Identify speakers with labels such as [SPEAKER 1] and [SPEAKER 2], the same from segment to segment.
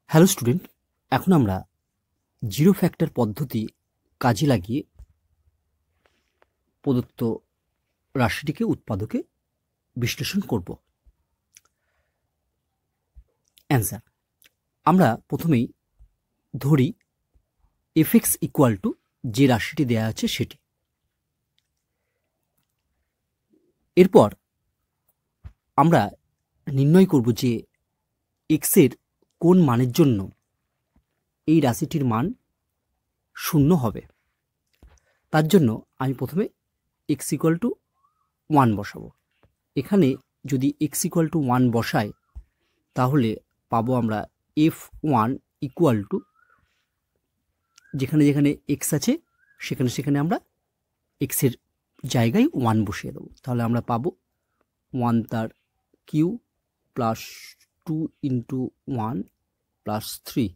[SPEAKER 1] Hello student, এখন আমরা zero factor পদ্ধতি কাজে লাগিয়ে প্রদত্ত রাশিটিকে উৎপাদকে বিশ্লেষণ করব। অ্যান্সার, আমরা প্রথমেই ধরি এফএক্স ইকুয়াল টু যে রাশিটি দেয়া আছে সেটি। এরপর আমরা নির্ণয় করব যে এক্সের কোন মানের জন্য এই রাশিটির মান শূন্য হবে। তার জন্য আমি প্রথমে এক্স ইকুয়াল টু 1 বসাবো। এখানে যদি এক্স ইকুয়াল টু 1 বসাই তাহলে পাবো আমরা f1 ইকুয়াল টু যেখানে যেখানে এক্স আছে সেখানে সেখানে আমরা এক্সের জায়গায় 1 বসিয়ে দেবো। তাহলে আমরা পাবো 1 তার কিউ প্লাস 2 ইন্টু 1 প্লাস 3,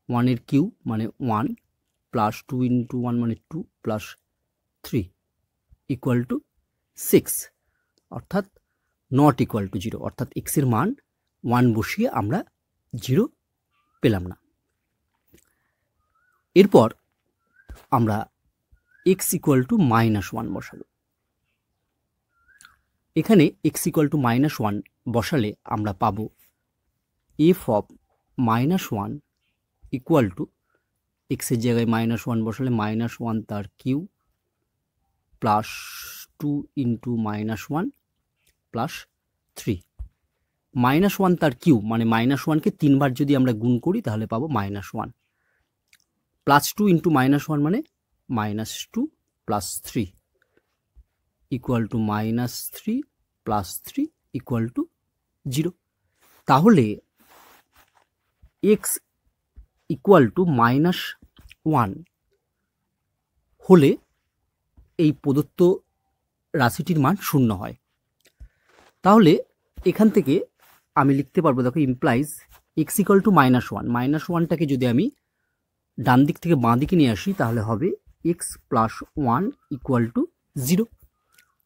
[SPEAKER 1] 1 এর কিউ মানে 1 প্লাস 2 ইন্টু 1 মানে 2 প্লাস 3 ইকুয়াল টু 6, অর্থাৎ নট ইকুয়াল টু 0, অর্থাৎ এক্সের মান 1 বসিয়ে আমরা 0 পেলাম না। এরপর আমরা এক্স ইকুয়াল টু -1 বসাবো। এখানে এক্স ইকুয়াল টু -1 বসালে আমরা পাবো এফ অফ -1 ইকুয়াল টু এক্সের জায়গায় -1 বসালে -1 তার কিউ প্লাস 2 ইন্টু -1 প্লাস 3, -1 তার কিউ মানে -1কে 3 বার যদি আমরা গুণ করি তাহলে পাবো -1 প্লাস 2 ইন্টু -1 মানে -2 plus 3 equal to -3 plus 3 equal to 0। তাহলে এক্স ইকুয়াল টু -1 হলে এই প্রদত্ত রাশিটির মান শূন্য হয়। তাহলে এখান থেকে আমি লিখতে পারবো, দেখো, ইমপ্লাইজ এক্স ইকুয়াল টু -1, -1টাকে যদি আমি ডান দিক থেকে বাঁ দিকে নিয়ে আসি তাহলে হবে এক্স প্লাস 1 ইকুয়াল টু 0।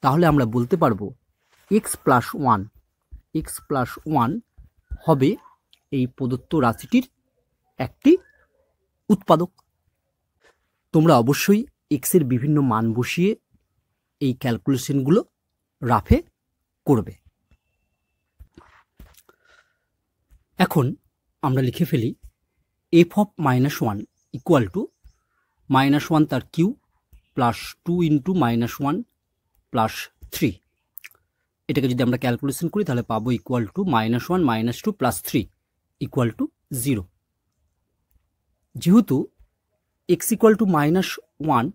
[SPEAKER 1] তাহলে আমরা বলতে পারবো এক্স প্লাস 1 হবে এই প্রদত্ত রাশিটির একটি উৎপাদক। তোমরা অবশ্যই এক্সের বিভিন্ন মান বসিয়ে এই ক্যালকুলেশনগুলো রাফে করবে। এখন আমরা লিখে ফেলি এফ অফ -1 ইকুয়াল টু -1 তার কিউ প্লাস 2 ইন্টু -1 প্লাস 3। এটাকে যদি আমরা ক্যালকুলেশন করি তাহলে পাবো equal to -1 -2 plus 3 equal to 0। যেহেতু এক্স ইকুয়াল টু -1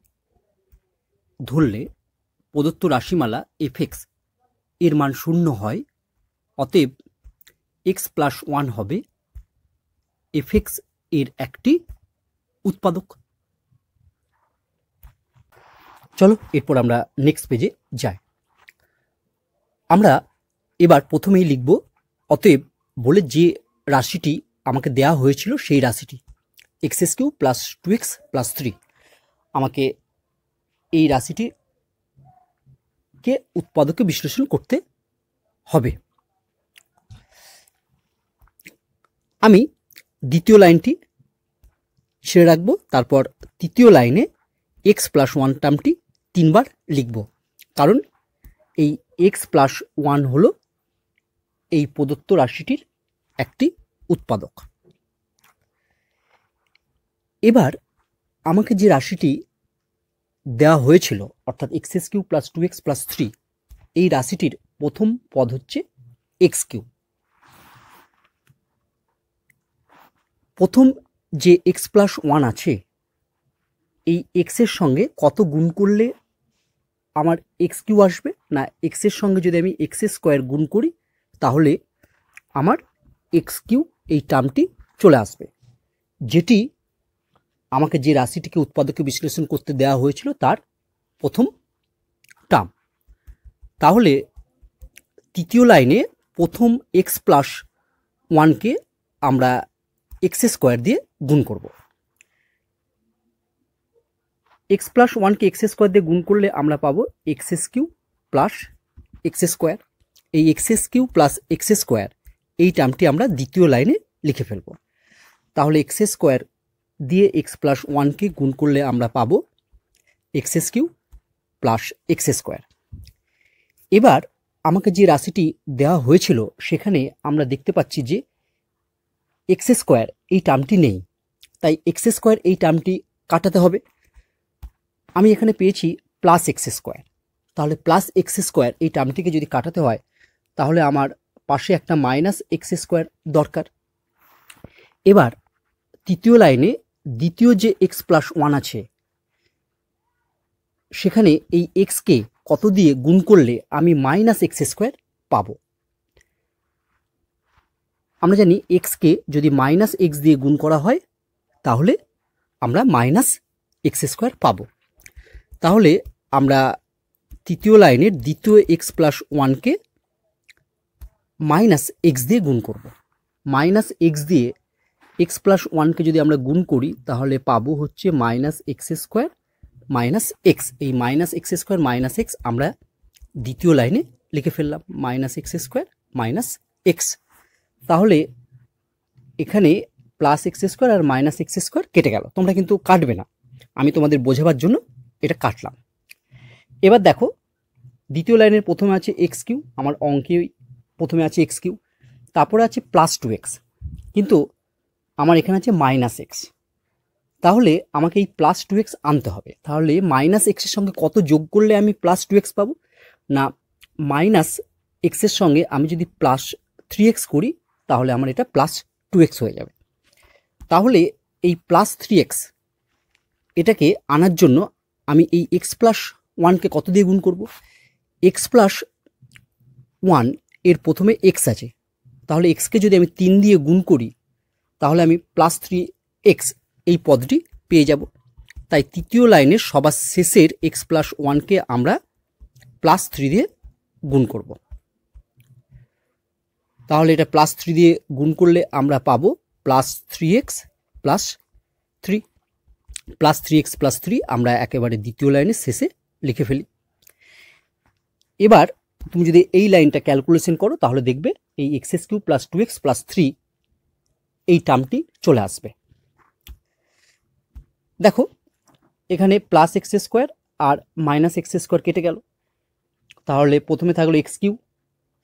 [SPEAKER 1] ধরলে প্রদত্ত রাশিমালা এফএক্স এর মান শূন্য হয়, অতএব এক্স প্লাস 1 হবে এফএক্স এর একটি উৎপাদক। চলো এরপর আমরা নেক্সট পেজে যাই। আমরা এবার প্রথমেই লিখব অতএব বলে যে রাশিটি আমাকে দেয়া হয়েছিল সেই রাশিটি x cube plus 2x plus 3, আমাকে এই রাশিটিকে উৎপাদকে বিশ্লেষণ করতে হবে। আমি দ্বিতীয় লাইনটি ছেড়ে রাখবো, তারপর তৃতীয় লাইনে এক্স প্লাস 1 টার্মটি 3 বার লিখব, কারণ এই এক্স প্লাস 1 হলো এই প্রদত্ত রাশিটির একটি উৎপাদক। এবার আমাকে যে রাশিটি দেওয়া হয়েছিল অর্থাৎ x cube plus 2x plus 3, এই রাশিটির প্রথম পদ হচ্ছে এক্স কিউ। প্রথম যে এক্স প্লাস 1 আছে এই এক্সের সঙ্গে কত গুণ করলে আমার এক্স কিউ আসবে, না এক্সের সঙ্গে যদি আমি এক্স স্কোয়ার গুণ করি তাহলে আমার এক্স কিউ এই টার্মটি চলে আসবে, যেটি আমাকে যে রাশিটিকে উৎপাদকে বিশ্লেষণ করতে দেওয়া হয়েছিল তার প্রথম টার্ম। তাহলে তৃতীয় লাইনে প্রথম এক্স প্লাস 1কে আমরা এক্স স্কোয়ার দিয়ে গুণ করব। এক্স প্লাস 1কে এক্স স্কোয়ার দিয়ে গুণ করলে আমরা পাবো x cube plus x square. এই x cube plus x square এই টার্মটি আমরা দ্বিতীয় লাইনে লিখে ফেলব। তাহলে এক্স স্কোয়ার দিয়ে এক্স প্লাস ওয়ানকে গুণ করলে আমরা পাবো x cube plus x square. এবার আমাকে যে রাশিটি দেওয়া হয়েছিল সেখানে আমরা দেখতে পাচ্ছি যে এক্স স্কোয়ার এই টার্মটি নেই, তাই এক্স স্কোয়ার এই টার্মটি কাটাতে হবে। আমি এখানে পেয়েছি প্লাস এক্স স্কোয়ার, তাহলে প্লাস এক্স স্কোয়ার এই টার্মটিকে যদি কাটাতে হয় তাহলে আমার পাশে একটা মাইনাস এক্স স্কোয়ার দরকার। এবার তৃতীয় লাইনে দ্বিতীয় যে এক্স প্লাস ওয়ান আছে সেখানে এই এক্সকে কত দিয়ে গুণ করলে আমি মাইনাস এক্স স্কোয়ার পাবো। আমরা জানি এক্সকে যদি মাইনাস এক্স দিয়ে গুণ করা হয় তাহলে আমরা মাইনাস এক্স স্কোয়ার পাবো। তাহলে আমরা তৃতীয় লাইনের দ্বিতীয় এক্স প্লাস ওয়ানকে মাইনাস এক্স দিয়ে গুণ করব। মাইনাস এক্স দিয়ে এক্স প্লাস ওয়ানকে যদি আমরা গুণ করি তাহলে পাবো হচ্ছে minus x square minus x. এই minus x square minus x আমরা দ্বিতীয় লাইনে লিখে ফেললাম, minus x square minus x. তাহলে এখানে প্লাস এক্স স্কোয়ার আর মাইনাস এক্স স্কোয়ার কেটে গেল, তোমরা কিন্তু কাটবে না, আমি তোমাদের বোঝাবার জন্য এটা কাটলাম। এবার দেখো দ্বিতীয় লাইনের প্রথমে আছে এক্স কিউ, আমার অঙ্কে প্রথমে আছে এক্স কিউ, তারপরে আছে প্লাস টু এক্স, কিন্তু আমার এখানে আছে মাইনাস এক্স। তাহলে আমাকে এই প্লাস টু এক্স আনতে হবে। তাহলে মাইনাস এক্সের সঙ্গে কত যোগ করলে আমি প্লাস টু এক্স পাবো? না, মাইনাস এক্সের সঙ্গে আমি যদি প্লাস থ্রি এক্স করি তাহলে আমার এটা প্লাস টু এক্স হয়ে যাবে। তাহলে এই প্লাস থ্রি এক্স এটাকে আনার জন্য আমি এই এক্স প্লাস ওয়ানকে কত দিয়ে গুণ করব? এক্স প্লাস ওয়ান এর প্রথমে এক্স আছে, তাহলে এক্সকে যদি আমি 3 দিয়ে গুণ করি তাহলে আমি প্লাস থ্রি এক্স এই পদটি পেয়ে যাব। তাই তৃতীয় লাইনের সবার শেষের এক্স প্লাস ওয়ানকে আমরা প্লাস থ্রি দিয়ে গুণ করব। তাহলে এটা প্লাস থ্রি দিয়ে গুণ করলে আমরা পাবো plus three x plus three. Plus three x plus three আমরা একেবারে দ্বিতীয় লাইনের শেষে লিখে ফেলি। এবার তুমি যদি এই লাইনটা ক্যালকুলেশন করো তাহলে দেখবে এই x cube plus two x plus three এই টার্মটি চলে আসবে। দেখো এখানে প্লাস এক্স স্কোয়ার আর মাইনাস এক্স স্কোয়ার কেটে গেল, তাহলে প্রথমে থাকলো এক্স কিউ,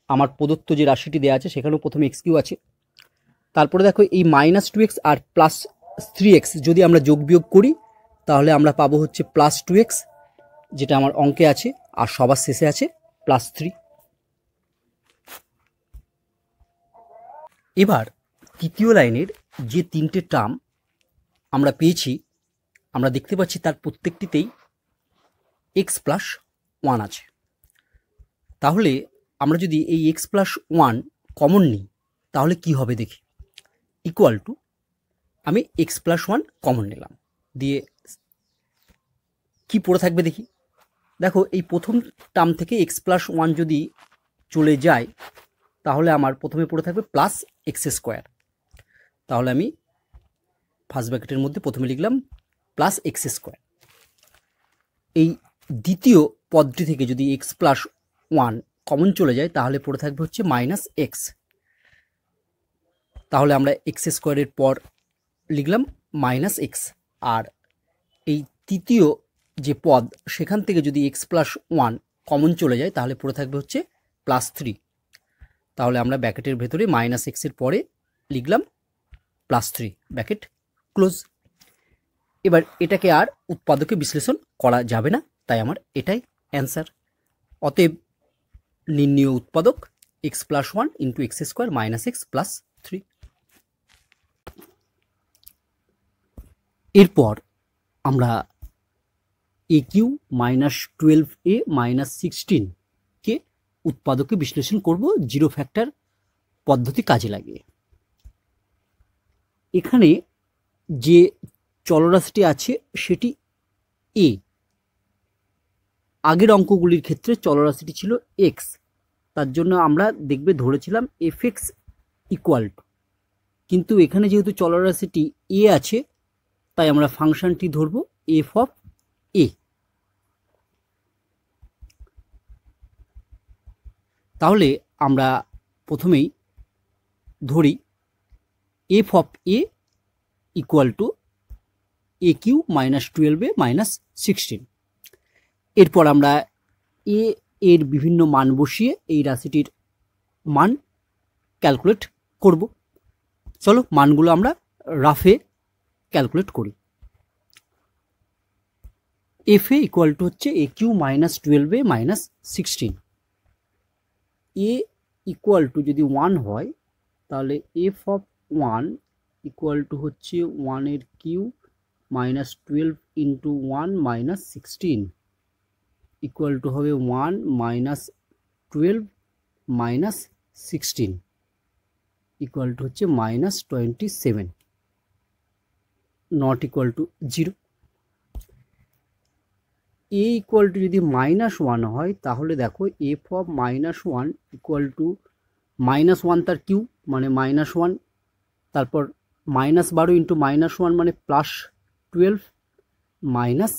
[SPEAKER 1] আমার প্রদত্ত যে রাশিটি দেওয়া আছে সেখানেও প্রথমে এক্স কিউ আছে। তারপরে দেখো এই মাইনাস টু এক্স আর প্লাস থ্রি এক্স যদি আমরা যোগ বিয়োগ করি তাহলে আমরা পাবো হচ্ছে প্লাস টু এক্স, যেটা আমার অঙ্কে আছে, আর সবার শেষে আছে প্লাস থ্রি। এবার তৃতীয় লাইনের যে তিনটে টার্ম আমরা পেয়েছি আমরা দেখতে পাচ্ছি তার প্রত্যেকটিতেই এক্স প্লাস ওয়ান আছে। তাহলে আমরা যদি এই এক্স প্লাস ওয়ান কমন নিই তাহলে কি হবে দেখি। ইকুয়াল টু আমি এক্স প্লাস ওয়ান কমন নিলাম, দিয়ে কি পড়ে থাকবে দেখি। দেখো এই প্রথম টার্ম থেকে এক্স প্লাস ওয়ান যদি চলে যায় তাহলে আমার প্রথমে পড়ে থাকবে প্লাস এক্স স্কোয়ার। তাহলে আমি ফার্স্ট ব্র্যাকেটের মধ্যে প্রথমে লিখলাম প্লাস এক্স স্কোয়ার। এই দ্বিতীয় পদটি থেকে যদি এক্স প্লাস ওয়ান কমন চলে যায় তাহলে পড়ে থাকবে হচ্ছে মাইনাস এক্স। তাহলে আমরা এক্স স্কোয়ারের পর লিখলাম মাইনাস এক্স, আর এই তৃতীয় যে পদ সেখান থেকে যদি এক্স প্লাস ওয়ান কমন চলে যায় তাহলে পড়ে থাকবে হচ্ছে প্লাস থ্রি। তাহলে আমরা ব্র্যাকেটের ভেতরে মাইনাস এক্সের পরে লিখলাম প্লাস থ্রি, ব্র্যাকেট ক্লোজ। এবার এটাকে আর উৎপাদকে বিশ্লেষণ করা যাবে না, তাই আমার এটাই অ্যান্সার। অতএব নির্ণীয় উৎপাদক x plus one into x square minus x plus three. এরপর আমরা এ কিউ মাইনাস 12a মাইনাস 16কে উৎপাদকে বিশ্লেষণ করব জিরো ফ্যাক্টর পদ্ধতি কাজে লাগিয়ে। এখানে যে চলরাশিটি আছে সেটি এ, আগের অঙ্কগুলির ক্ষেত্রে চলরাশিটি ছিল এক্স, তার জন্য আমরা দেখবে ধরেছিলাম এফ এক্স ইকুয়াল টু, কিন্তু এখানে যেহেতু চলরাশিটি এ আছে তাই আমরা ফাংশনটি ধরব এফ অফ এ। তাহলে আমরা প্রথমেই ধরি f of a equal to a cube minus 12a minus 16। এরপর আমরা এ এর বিভিন্ন মান বসিয়ে এই রাশিটির মান ক্যালকুলেট করব। চলো মানগুলো আমরা রাফে ক্যালকুলেট করি। এফ এ ইকুয়াল টু হচ্ছে a cube minus 12a minus 16। A equal to যদি 1 হয় তাহলে এফ অফ 1 ইকুয়াল টু হচ্ছে 1 এর cube minus 12 into 1 minus 16 equal to হবে 1 মাইনাস 12 মাইনাস 16 ইকুয়াল টু হচ্ছে minus 27, not equal to 0। A equal to যদি -1 হয় তাহলে দেখো এফ অফ -1 ইকুয়াল টু -1 তার কিউ মানে -1, তারপর -12 ইন্টু -1 মানে +12 মাইনাস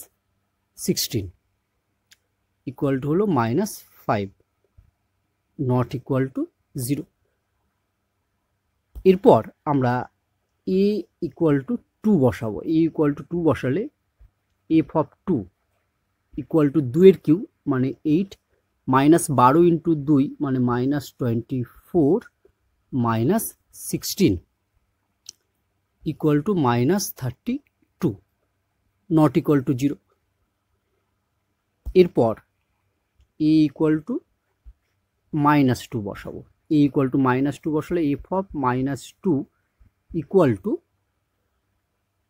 [SPEAKER 1] 16 ইকুয়াল টু হলো -5, নট ইকুয়াল টু 0। এরপর আমরা এ ইকুয়াল টু 2 বসাবো। এ ইকুয়াল টু 2 বসালে এফ অফ 2 ইকুয়াল টু 2 এর কিউ মানে 8 -12 ইন্টু 2 মানে -24 minus 16 equal two -32, not equal to 0। এরপর এ ইকুয়াল টু -2 বসাবো। এ ইকুয়াল টু -2 বসালে এফ অফ -2 ইকুয়াল টু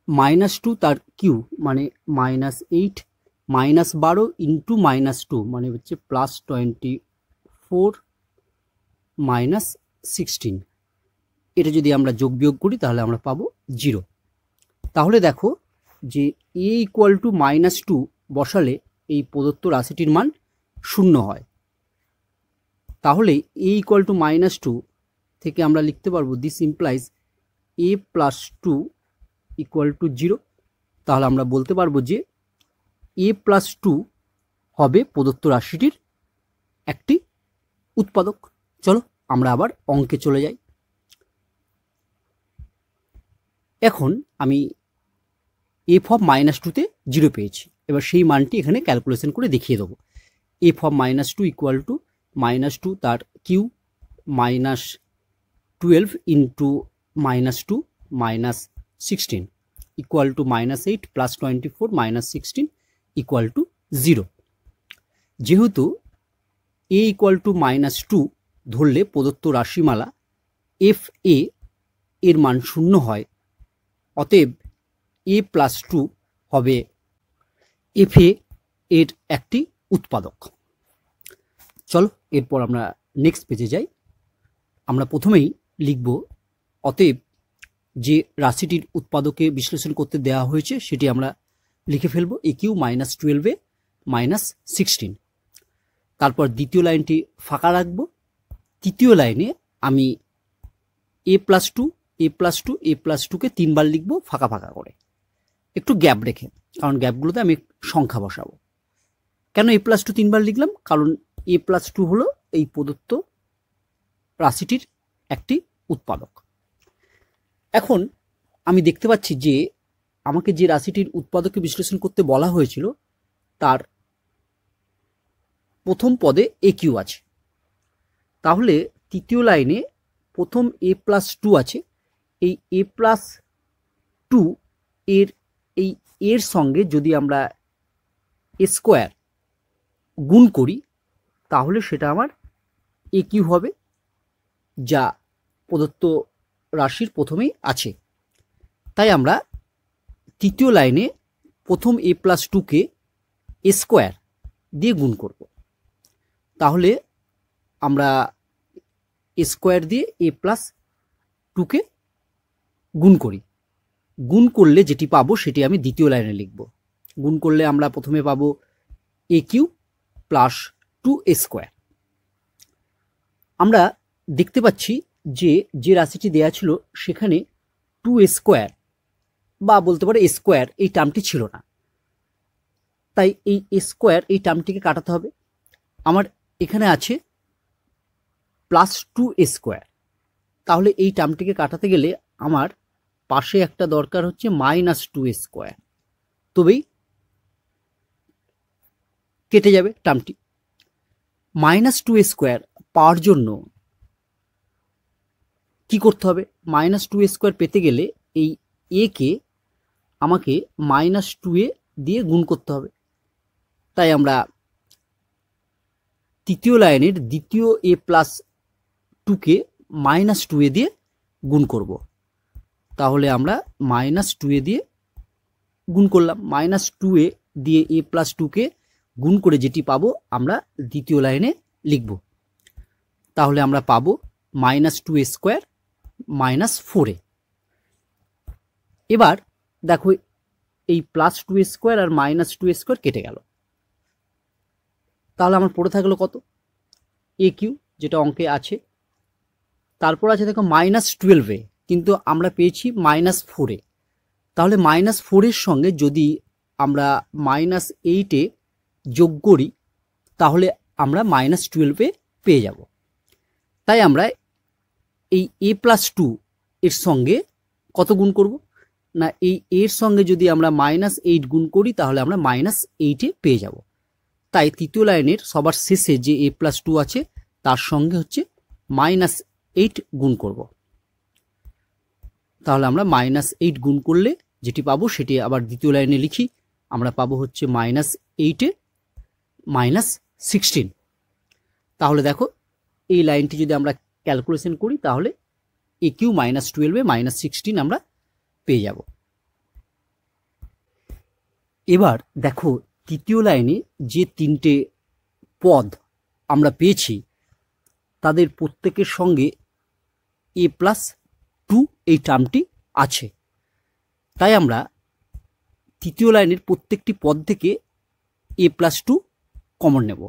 [SPEAKER 1] -2 তার কিউ মানে -8 -12 ইন্টু -2 মানে হচ্ছে +24 মাইনাস 16। এটা যদি আমরা যোগ বিয়োগ করি তাহলে আমরা পাবো 0। তাহলে দেখো যে এ ইকুয়াল টু -2 বসালে এই প্রদত্ত রাশিটির মান 0 হয়। তাহলে এ ইকুয়াল টু -2 থেকে আমরা লিখতে পারবো this implies A plus 2 equal to 0। তাহলে আমরা বলতে পারবো যে এ প্লাস 2 হবে প্রদত্ত রাশিটির একটি উৎপাদক। চলো আমরা আবার অঙ্কে চলে যাই। এখন আমি এফ অফ -2তে 0 পেয়েছি। এবার সেই মানটি এখানে ক্যালকুলেশন করে দেখিয়ে দেবো। এফ অফ -2 ইকুয়াল টু -2 তার cube -12 into -2 minus 16 equal to -8 +24 minus 16 equal to 0। যেহেতু এ ইকুয়াল টু -2 ধরলে প্রদত্ত রাশিমালা এফ এ এর মান 0 হয়, অতএব এ প্লাস 2 হবে এফ এ এর একটি উৎপাদক। চলো এরপর আমরা নেক্সট পেজে যাই। আমরা প্রথমেই লিখব অতএব যে রাশিটির উৎপাদকে বিশ্লেষণ করতে দেওয়া হয়েছে সেটি আমরা লিখে ফেলবো এ কিউ -12a মাইনাস 16। তারপর দ্বিতীয় লাইনটি ফাঁকা রাখবো। তৃতীয় লাইনে আমি এ প্লাস 2 এ প্লাস 2 এ প্লাস 2কে 3 বার লিখবো ফাঁকা ফাঁকা করে, একটু গ্যাপ রেখে, কারণ গ্যাপগুলোতে আমি সংখ্যা বসাবো। কেন এ প্লাস 2 3 বার লিখলাম? কারণ এ প্লাস 2 হলো এই প্রদত্ত রাশিটির একটি উৎপাদক। এখন আমি দেখতে পাচ্ছি যে আমাকে যে রাশিটির উৎপাদকে বিশ্লেষণ করতে বলা হয়েছিল তার প্রথম পদে এ কিউ আছে। তাহলে তৃতীয় লাইনে প্রথম এ প্লাস 2 আছে। এই এ প্লাস 2 এর সঙ্গে যদি আমরা এ স্কোয়ার গুণ করি তাহলে সেটা আমার এ কিউ হবে, যা প্রদত্ত রাশির প্রথমেই আছে। তাই আমরা তৃতীয় লাইনে প্রথম এ প্লাস 2কে এ স্কোয়ার দিয়ে গুণ করব। তাহলে আমরা এ স্কোয়ার দিয়ে এ প্লাস 2কে গুণ করি। গুণ করলে যেটি পাবো সেটি আমি দ্বিতীয় লাইনে লিখব। গুণ করলে আমরা প্রথমে পাবো এ কিউ প্লাস 2a স্কোয়ার। আমরা দেখতে পাচ্ছি যে রাশিটি দেয়া ছিল সেখানে 2a স্কোয়ার বা বলতে পারে এ স্কোয়ার এই টার্মটি ছিল না। তাই এই এ স্কোয়ার এই টার্মটিকে কাটাতে হবে। আমার এখানে আছে প্লাস 2a স্কোয়ার। তাহলে এই টার্মটিকে কাটাতে গেলে আমার পাশে একটা দরকার হচ্ছে -2a², তবেই কেটে যাবে টার্মটি। -2a² পাওয়ার জন্য কি করতে হবে? -2a² পেতে গেলে এই a কে আমাকে -2a দিয়ে গুণ করতে হবে। তাই আমরা তৃতীয় লাইনের দ্বিতীয় a+2 কে -2a দিয়ে গুণ করব। তাহলে আমরা -2a দিয়ে গুণ করলাম। -2a দিয়ে a+2 কে গুণ করে যেটি পাবো আমরা দ্বিতীয় লাইনে লিখব। তাহলে আমরা পাবো -2a² -4a। এবার দেখো এই +2a² আর -2a² কেটে গেল। তাহলে আমার পড়ে থাকলো কত? a³ যেটা অঙ্কে আছে। তারপর আছে দেখো -12a, কিন্তু আমরা পেয়েছি -4a। তাহলে -4 এর সঙ্গে যদি আমরা -8 যোগ করি তাহলে আমরা -12 পেয়ে যাব। তাই আমরা এই a+2 এর সঙ্গে কত গুণ করব না, এই এর সঙ্গে যদি আমরা -8 গুণ করি তাহলে আমরা -8 পেয়ে যাব। তাই তৃতীয় লাইনের সবার শেষে যে a+2 আছে তার সঙ্গে হচ্ছে -8 গুণ করব। তাহলে আমরা -8 গুণ করলে যেটি পাবো সেটি আবার দ্বিতীয় লাইনে লিখি। আমরা পাবো হচ্ছে -8 -16। তাহলে দেখো এই লাইনটি যদি আমরা ক্যালকুলেশন করি তাহলে a³ -12 -16 আমরা পেয়ে যাব। এবার দেখো তৃতীয় লাইনে যে তিনটে পদ আমরা পেয়েছি তাদের প্রত্যেকের সঙ্গে a+2 এই টার্মটি আছে। তাই আমরা তৃতীয় লাইনের প্রত্যেকটি পদ থেকে a+2 কমন নেব।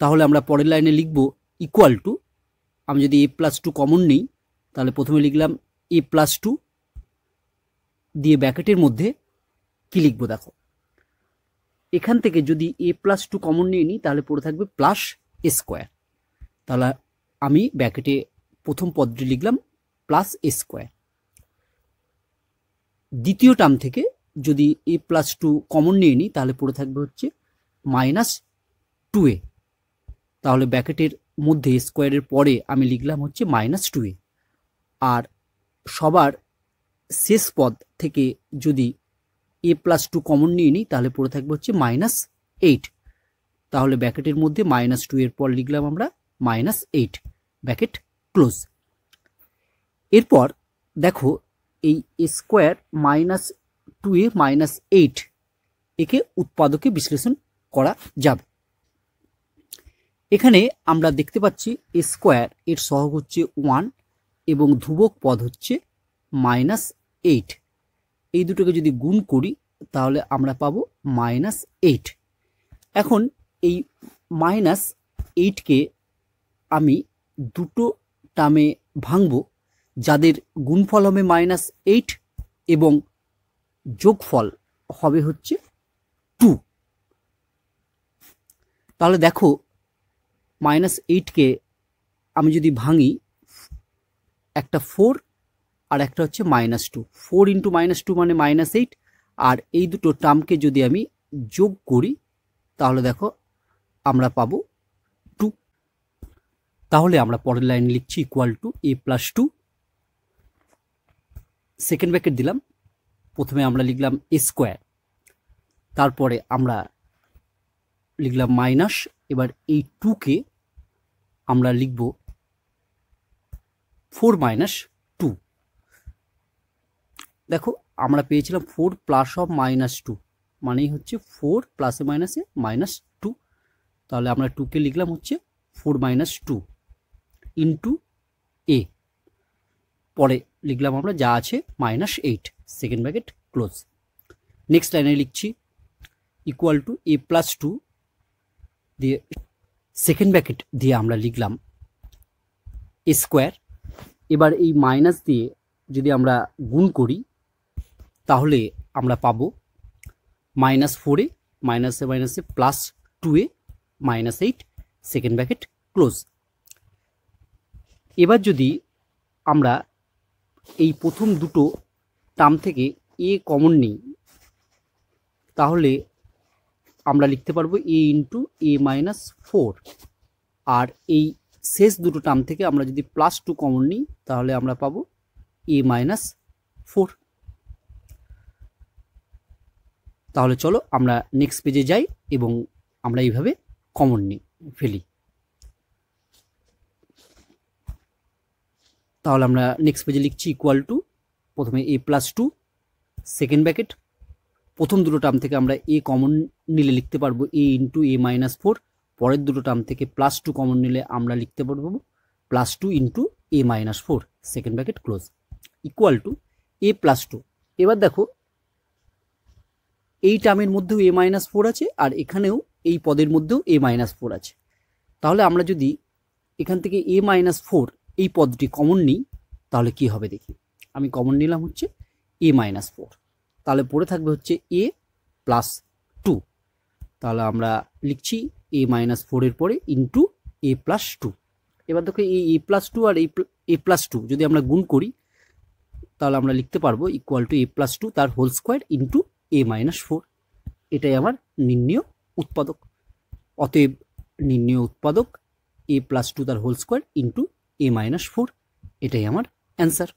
[SPEAKER 1] তাহলে আমরা পরের লাইনে লিখব ইকুয়াল টু, আমি যদি a+2 কমন নিই তাহলে প্রথমে লিখলাম a+2 দিয়ে ব্র্যাকেটের মধ্যে কি লিখবো দেখো, এখান থেকে যদি a+2 কমন নিয়ে নিই তাহলে পড়ে থাকবে +a²। তাহলে আমি ব্র্যাকেটে প্রথম পদটি লিখলাম +a²। দ্বিতীয় টার্ম থেকে যদি a+2 কমন নিয়ে নিই তাহলে পড়ে থাকবে হচ্ছে -2a। তাহলে ব্র্যাকেটের মধ্যে স্কোয়ারের পরে আমি লিখলাম হচ্ছে -2a। আর সবার শেষ পদ থেকে যদি a+2 কমন নিয়ে নিই তাহলে পড়ে থাকবে হচ্ছে -8। তাহলে ব্র্যাকেটের মধ্যে -2 এর পর লিখলাম আমরা -8, ব্র্যাকেট ক্লোজ। এরপর দেখো এই a² -2a -8 একে উৎপাদকে বিশ্লেষণ করা যাবে। এখানে আমরা দেখতে পাচ্ছি a² এর সহগ হচ্ছে 1 এবং ধ্রুবক পদ হচ্ছে -8। এই দুটোকে যদি গুণ করি তাহলে আমরা পাবো -8। এখন এই -8কে আমি দুটো টার্মে ভাঙবো যাদের গুণফল হবে -8 এবং যোগফল হবে হচ্ছে 2। তাহলে দেখো -8কে আমি যদি ভাঙি, একটা 4 আর একটা হচ্ছে -2, 4 × -2 মানে -8। আর এই দুটো টার্মকে যদি আমি যোগ করি তাহলে দেখো আমরা পাবো 2। তাহলে আমরা পরের লাইন লিখছি equal to a+2, second bracket দিলাম, প্রথমে আমরা লিখলাম a², তারপরে আমরা লিখলাম মাইনাস, এবার এই 2কে আমরা লিখব 4 - 2। দেখো আমরা পেয়েছিলাম 4 + -2 মানেই হচ্ছে 4 + -2। তাহলে আমরা 2কে লিখলাম হচ্ছে 4 - 2 ইন্টু a, পরে লিখলাম আমরা যা আছে -8, সেকেন্ড ব্র্যাকেট ক্লোজ। নেক্সট লাইনে লিখছি ইকুয়াল টু a+2 দিয়ে সেকেন্ড ব্র্যাকেট দিয়ে আমরা লিখলাম a²। এবার এই মাইনাস দিয়ে যদি আমরা গুণ করি তাহলে আমরা পাবো -4a মাইনাসে মাইনাসে +2a -8, সেকেন্ড ব্র্যাকেট ক্লোজ। এবার যদি আমরা এই প্রথম দুটো টার্ম থেকে এ কমন নিই, তাহলে আমরা লিখতে পারবো এ ইন্টু এ মাইনাস ফোর। আর এই শেষ দুটো টার্ম থেকে আমরা যদি প্লাস টু কমন নিই, তাহলে আমরা পাবো এ মাইনাস ফোর। তাহলে চলো আমরা নেক্সট পেজে যাই এবং আমরা এইভাবে কমন নিই ফেলি। তাহলে আমরা নেক্সট পেজে লিখছি ইকুয়াল টু, প্রথমে এ প্লাস টু সেকেন্ড ব্র্যাকেট, প্রথম দুটো টার্ম থেকে আমরা এ কমন নিলে লিখতে পারবো এ ইন্টু এ মাইনাস ফোর। পরের দুটো টার্ম থেকে প্লাস টু কমন নিলে আমরা লিখতে পারবো plus two into a minus four second bracket close, equal to a plus two. এবার দেখো এই টার্মের মধ্যেও এ মাইনাস ফোর আছে, আর এখানেও এই পদের মধ্যেও এ মাইনাস ফোর আছে। তাহলে আমরা যদি এখান থেকে এ মাইনাস ফোর এই পদটি কমন নিই, তাহলে কি হবে দেখি। আমি কমন নিলাম হচ্ছে এ মাইনাস ফোর, তাহলে পড়ে থাকবে হচ্ছে এ প্লাস টু। তাহলে আমরা লিখছি এ মাইনাস ফোরের পরে ইন্টু এ প্লাস টু। এবার দেখো এই এ প্লাস টু আর এ প্লাস টু যদি আমরা গুণ করি, তাহলে আমরা লিখতে পারবো equal to a plus two তার whole square into a minus four. এটাই আমার নির্ণেয় উৎপাদক। অতএব নির্ণেয় উৎপাদক এ প্লাস টু তার whole square into a minus four, এটাই আমার অ্যান্সার।